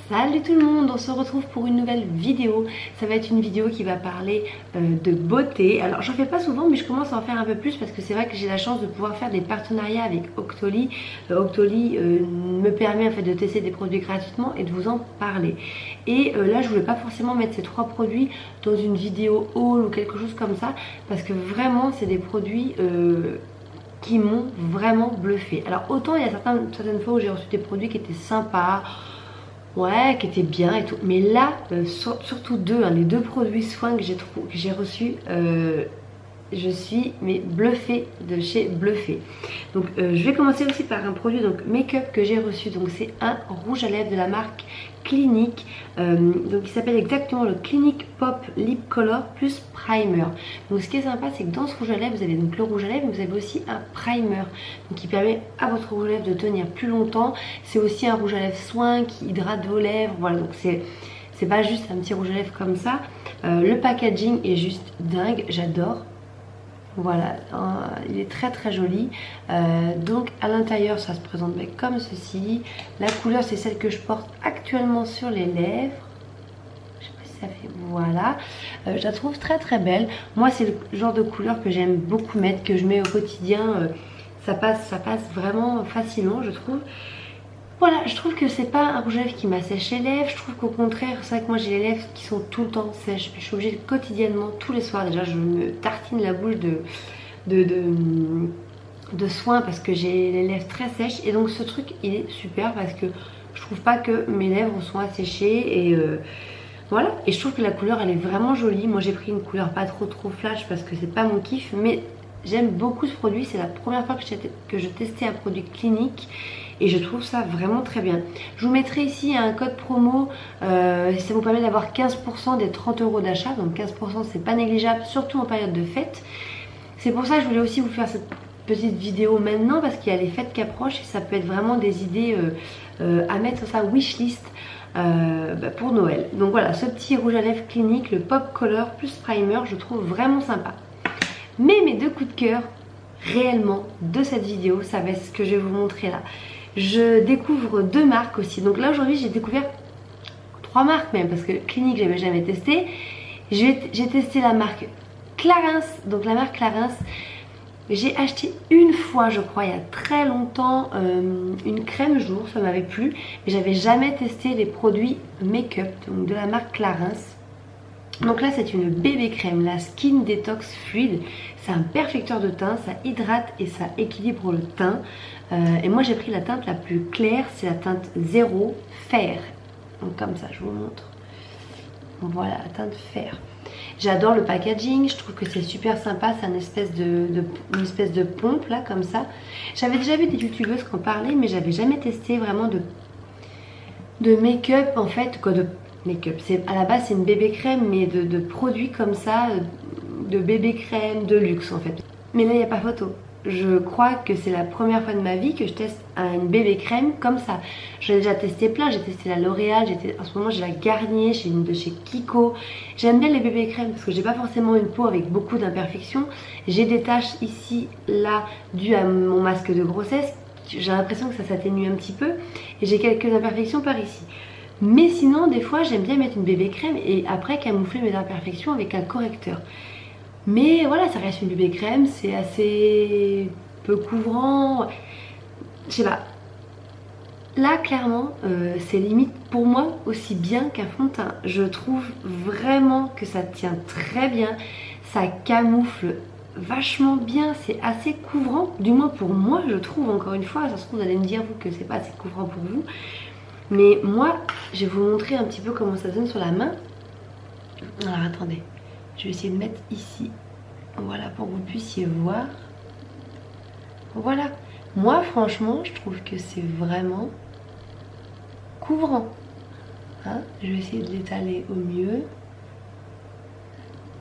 Salut tout le monde, on se retrouve pour une nouvelle vidéo. Ça va être une vidéo qui va parler de beauté. Alors j'en fais pas souvent mais je commence à en faire un peu plus parce que c'est vrai que j'ai la chance de pouvoir faire des partenariats avec Octoly. Octoly me permet en fait de tester des produits gratuitement et de vous en parler. Et là je voulais pas forcément mettre ces trois produits dans une vidéo haul ou quelque chose comme ça parce que vraiment c'est des produits qui m'ont vraiment bluffé. Alors autant il y a certaines fois où j'ai reçu des produits qui étaient sympas, ouais, qui étaient bien et tout, mais là surtout deux, les deux produits soins que j'ai reçus, je suis mais bluffée de chez Bluffé. Donc je vais commencer aussi par un produit donc make-up que j'ai reçu. Donc c'est un rouge à lèvres de la marque Clinique, donc il s'appelle exactement le Clinique Pop Lip Color plus Primer. Donc ce qui est sympa, c'est que dans ce rouge à lèvres vous avez donc le rouge à lèvres, mais vous avez aussi un primer donc qui permet à votre rouge à lèvres de tenir plus longtemps. C'est aussi un rouge à lèvres soin qui hydrate vos lèvres, voilà, donc c'est pas juste un petit rouge à lèvres comme ça. Le packaging est juste dingue, j'adore. Voilà, il est très très joli. Donc à l'intérieur ça se présente comme ceci. La couleur c'est celle que je porte actuellement sur les lèvres. Je sais pas si ça fait, voilà. Je la trouve très très belle. Moi c'est le genre de couleur que j'aime beaucoup mettre, que je mets au quotidien. Ça passe vraiment facilement je trouve. Voilà, je trouve que c'est pas un rouge à lèvres qui m'assèche les lèvres. Je trouve qu'au contraire, c'est vrai que moi j'ai les lèvres qui sont tout le temps sèches. Je suis obligée quotidiennement, tous les soirs déjà, je me tartine la bouche de soins parce que j'ai les lèvres très sèches. Et donc ce truc il est super parce que je trouve pas que mes lèvres sont asséchées. Et voilà, et je trouve que la couleur elle est vraiment jolie. Moi j'ai pris une couleur pas trop flash parce que c'est pas mon kiff, mais j'aime beaucoup ce produit. C'est la première fois que je testais un produit Clinique et je trouve ça vraiment très bien. Je vous mettrai ici un code promo, ça vous permet d'avoir 15% des 30 € d'achat. Donc 15% c'est pas négligeable, surtout en période de fête. C'est pour ça que je voulais aussi vous faire cette petite vidéo maintenant parce qu'il y a les fêtes qui approchent et ça peut être vraiment des idées à mettre sur sa wishlist pour Noël. Donc voilà, ce petit rouge à lèvres Clinique, le Pop Color plus Primer, je trouve vraiment sympa. Mais mes deux coups de cœur réellement de cette vidéo, ça va être ce que je vais vous montrer là. Je découvre deux marques aussi. Donc là aujourd'hui j'ai découvert trois marques même parce que Clinique j'avais jamais testé. J'ai testé la marque Clarins. Donc la marque Clarins, j'ai acheté une fois je crois il y a très longtemps une crème jour, ça m'avait plu. Mais j'avais jamais testé les produits make-up donc de la marque Clarins. Donc là c'est une bébé crème, la Skin Detox Fluid. C'est un perfecteur de teint, ça hydrate et ça équilibre le teint. Et moi j'ai pris la teinte la plus claire, c'est la teinte 0 fer. Donc comme ça je vous montre. Voilà la teinte fer. J'adore le packaging, je trouve que c'est super sympa, c'est une espèce de pompe là comme ça. J'avais déjà vu des youtubeuses qui en parlaient mais j'avais jamais testé vraiment de make-up en fait, quoi, de make-up. À la base c'est une bébé crème mais de produits comme ça, de bébé crème de luxe en fait. Mais là il n'y a pas photo. Je crois que c'est la première fois de ma vie que je teste une bébé crème comme ça. J'en ai déjà testé plein, j'ai testé la L'Oréal, en ce moment j'ai la Garnier, de chez Kiko. J'aime bien les bébés crèmes parce que j'ai pas forcément une peau avec beaucoup d'imperfections. J'ai des taches ici, là, dues à mon masque de grossesse. J'ai l'impression que ça s'atténue un petit peu. Et j'ai quelques imperfections par ici. Mais sinon, des fois, j'aime bien mettre une bébé crème et après camoufler mes imperfections avec un correcteur. Mais voilà, ça reste une bébé crème, c'est assez peu couvrant. Je sais pas. Là, clairement, c'est limite pour moi aussi bien qu'un fond de teint. Je trouve vraiment que ça tient très bien. Ça camoufle vachement bien, c'est assez couvrant. Du moins pour moi, je trouve, encore une fois. Ça se trouve, vous allez me dire, vous, que c'est pas assez couvrant pour vous. Mais moi, je vais vous montrer un petit peu comment ça donne sur la main. Alors, attendez. Je vais essayer de mettre ici, voilà, pour que vous puissiez voir. Voilà, moi franchement je trouve que c'est vraiment couvrant, hein, je vais essayer de l'étaler au mieux.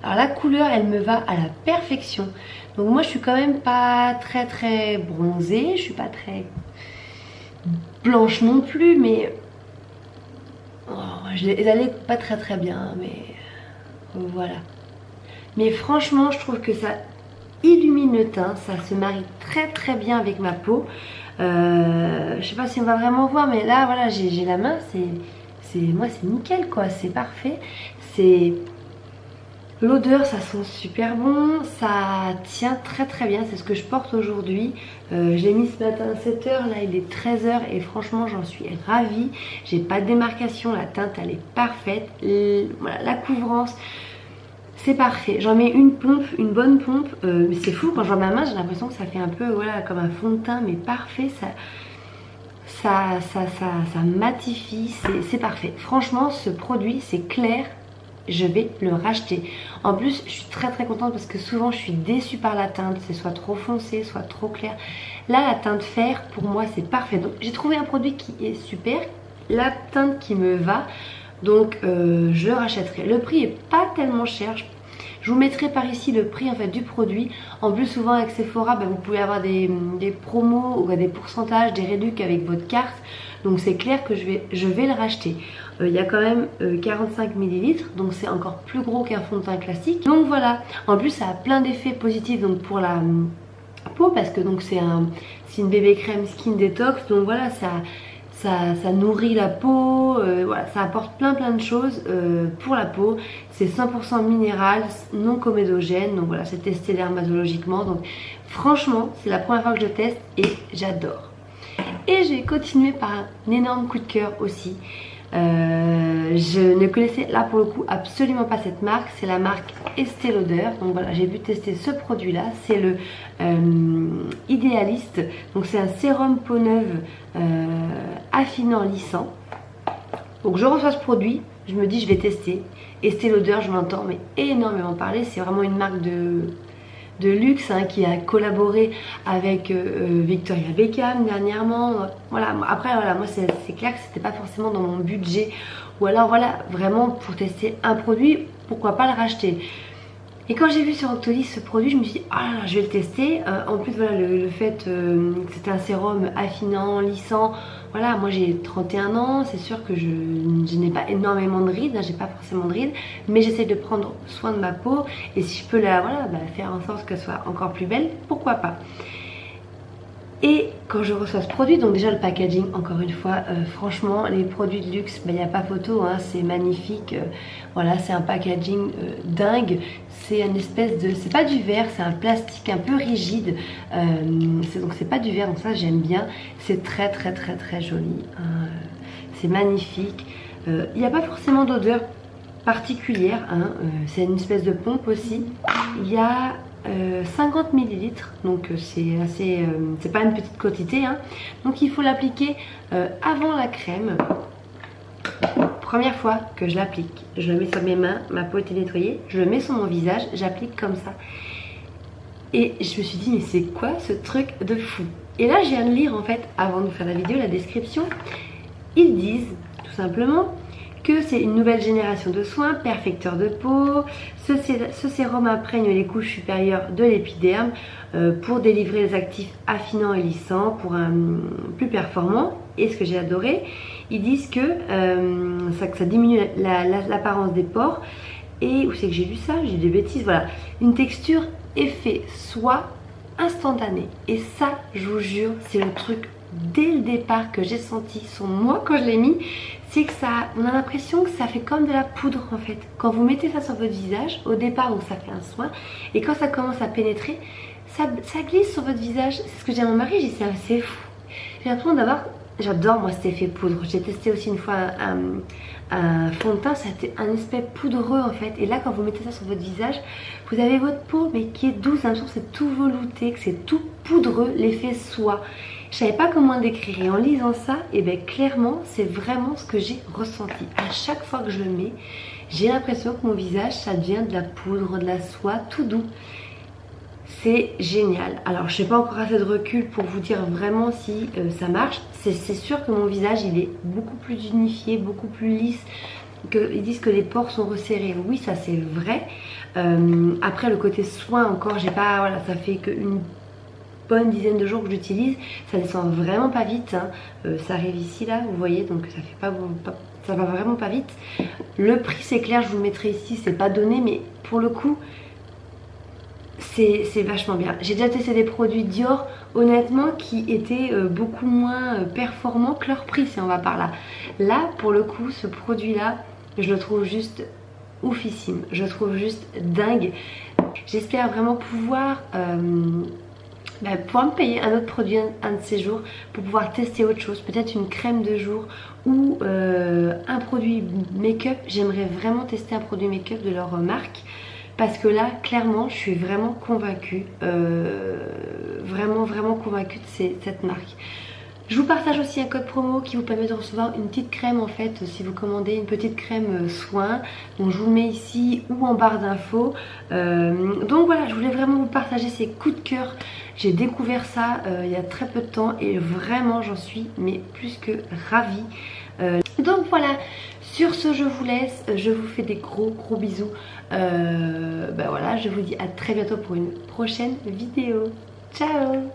Alors la couleur elle me va à la perfection. Donc moi je suis quand même pas très bronzée, je suis pas très blanche non plus, mais je l'ai étalée pas très bien, mais voilà. Mais franchement je trouve que ça illumine le teint, ça se marie très bien avec ma peau. Je sais pas si on va vraiment voir, mais là voilà, j'ai la main, moi c'est nickel quoi, c'est parfait. C'est l'odeur, ça sent super bon, ça tient très bien, c'est ce que je porte aujourd'hui. J'ai mis ce matin à 7h, là il est 13h et franchement j'en suis ravie. J'ai pas de démarcation, la teinte elle est parfaite, voilà, la couvrance c'est parfait. J'en mets une pompe, une bonne pompe, mais c'est fou quand je vois ma main, j'ai l'impression que ça fait un peu voilà, comme un fond de teint mais parfait, ça matifie, c'est parfait. Franchement ce produit c'est clair, je vais le racheter. En plus je suis très contente parce que souvent je suis déçue par la teinte, c'est soit trop foncé soit trop clair. Là la teinte fer pour moi c'est parfait, donc j'ai trouvé un produit qui est super, la teinte qui me va, donc je le rachèterai. Le prix est pas tellement cher, je vous mettrai par ici le prix en fait du produit. En plus souvent avec Sephora vous pouvez avoir des promos ou des pourcentages, des réducs avec votre carte. Donc c'est clair que je vais le racheter. Il y a quand même 45 ml, donc c'est encore plus gros qu'un fond de teint classique. Donc voilà, en plus ça a plein d'effets positifs donc pour la peau parce que donc c'est une bébé crème skin detox. Donc voilà, ça nourrit la peau, voilà, ça apporte plein de choses pour la peau. C'est 100% minéral, non comédogène, donc voilà, c'est testé dermatologiquement. Donc franchement, c'est la première fois que je teste et j'adore. Et j'ai continué par un énorme coup de cœur aussi. Je ne connaissais là pour le coup absolument pas cette marque, c'est la marque Estée Lauder. Donc voilà, j'ai pu tester ce produit là, c'est le Idéaliste. Donc c'est un sérum peau neuve affinant lissant. Donc je reçois ce produit, je me dis je vais tester. Estée Lauder, je m'entends mais énormément parler, c'est vraiment une marque de luxe qui a collaboré avec Victoria Beckham dernièrement. Voilà, après voilà, moi c'est clair que c'était pas forcément dans mon budget, ou alors voilà, vraiment pour tester un produit, pourquoi pas le racheter. Et quand j'ai vu sur Octolis ce produit, je me suis dit ah là, je vais le tester. En plus voilà, le fait que c'était un sérum affinant, lissant, voilà, moi j'ai 31 ans, c'est sûr que je n'ai pas énormément de rides, j'ai pas forcément de rides, mais j'essaie de prendre soin de ma peau et si je peux faire en sorte qu'elle soit encore plus belle, pourquoi pas. Et quand je reçois ce produit, donc déjà le packaging, encore une fois, franchement les produits de luxe, il n'y a pas photo, c'est magnifique, voilà, c'est un packaging dingue, c'est une espèce de, c'est pas du verre, c'est un plastique un peu rigide, donc c'est pas du verre, donc ça j'aime bien, c'est très joli, c'est magnifique, il n'y a pas forcément d'odeur particulière, c'est une espèce de pompe aussi, il y a 50 ml, donc c'est assez, c'est pas une petite quantité, donc il faut l'appliquer avant la crème. Première fois que je l'applique, je le mets sur mes mains, ma peau était nettoyée, je le mets sur mon visage, j'applique comme ça et je me suis dit mais c'est quoi ce truc de fou. Et là je viens de lire en fait avant de faire la vidéo la description, ils disent tout simplement que c'est une nouvelle génération de soins, perfecteur de peau. Ce sérum imprègne les couches supérieures de l'épiderme pour délivrer les actifs affinants et lissants pour un plus performant. Et ce que j'ai adoré, ils disent que ça diminue l'apparence des pores. Et où c'est que j'ai vu ça? J'ai des bêtises, voilà. Une texture effet soie instantané. Et ça, je vous jure, c'est le truc dès le départ que j'ai senti sur moi quand je l'ai mis, c'est que ça, on a l'impression que ça fait comme de la poudre en fait. Quand vous mettez ça sur votre visage, au départ donc ça fait un soin, et quand ça commence à pénétrer, ça glisse sur votre visage. C'est ce que j'ai à mon mari, j'ai dit c'est fou. J'ai l'impression d'avoir, j'adore moi cet effet poudre. J'ai testé aussi une fois un fond de teint, c'était un espèce poudreux en fait. Et là quand vous mettez ça sur votre visage, vous avez votre peau mais qui est douce, j'ai l'impression que c'est tout velouté, que c'est tout poudreux, l'effet soie. Je savais pas comment le décrire et en lisant ça, et bien clairement c'est vraiment ce que j'ai ressenti. À chaque fois que je le mets, j'ai l'impression que mon visage ça devient de la poudre, de la soie, tout doux. C'est génial. Alors je n'ai pas encore assez de recul pour vous dire vraiment si ça marche. C'est sûr que mon visage il est beaucoup plus unifié, beaucoup plus lisse. Ils disent que les pores sont resserrés. Oui, ça c'est vrai. Après le côté soin encore, j'ai pas, voilà, ça fait qu'une bonne dizaine de jours que j'utilise, ça descend vraiment pas vite, ça arrive ici là, vous voyez, donc ça fait pas, ça va vraiment pas vite. Le prix c'est clair, je vous le mettrai ici, c'est pas donné, mais pour le coup c'est vachement bien. J'ai déjà testé des produits Dior honnêtement qui étaient beaucoup moins performants que leur prix si on va par là. Là pour le coup ce produit là je le trouve juste oufissime, je le trouve juste dingue. J'espère vraiment pouvoir me payer un autre produit un de ces jours pour pouvoir tester autre chose, peut-être une crème de jour ou un produit make-up. J'aimerais vraiment tester un produit make-up de leur marque parce que là clairement je suis vraiment convaincue, vraiment convaincue de cette marque. Je vous partage aussi un code promo qui vous permet de recevoir une petite crème en fait si vous commandez une petite crème soin. Donc je vous le mets ici ou en barre d'infos. Donc voilà, je voulais vraiment vous partager ces coups de cœur. J'ai découvert ça il y a très peu de temps et vraiment j'en suis mais plus que ravie. Donc voilà, sur ce je vous laisse, je vous fais des gros bisous. Voilà, je vous dis à très bientôt pour une prochaine vidéo. Ciao!